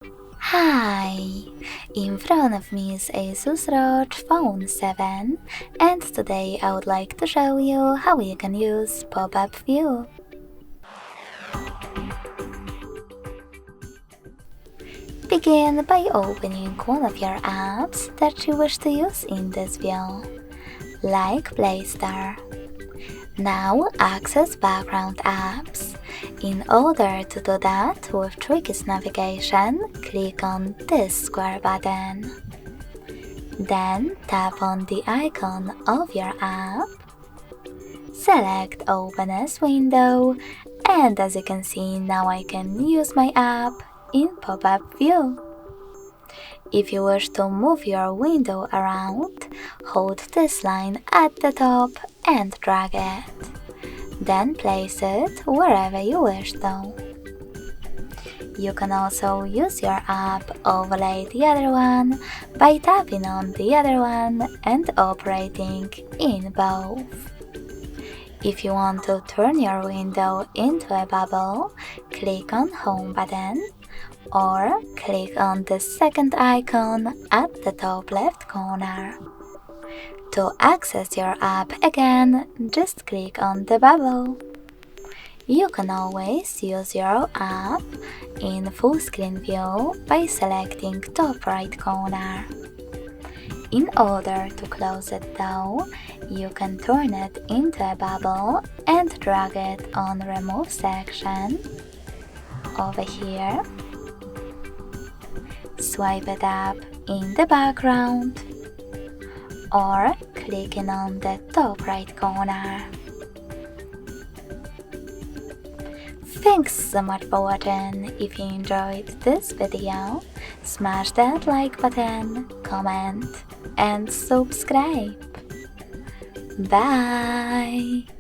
Hi! In front of me is ASUS ROG Phone 7, and today I would like to show you how you can use pop-up view. Begin by opening one of your apps that you wish to use in this view, like Play Store. Now access background apps. In order to do that with Trick's navigation, click on this square button. Then tap on the icon of your app. Select Open as window, and as you can see, now I can use my app in pop-up view. If you wish to move your window around, hold this line at the top and drag it. Then place it wherever you wish though. You can also use your app overlay the other one by tapping on the other one and operating in both. If you want to turn your window into a bubble, click on Home button or click on the second icon at the top left corner. To access your app again, just click on the bubble. You can always use your app in full screen view by selecting top right corner. In order to close it though, you can turn it into a bubble and drag it on Remove section over here. Swipe it up in the background or clicking on the top right corner. Thanks so much for watching. If you enjoyed this video, smash that like button, comment and subscribe. Bye!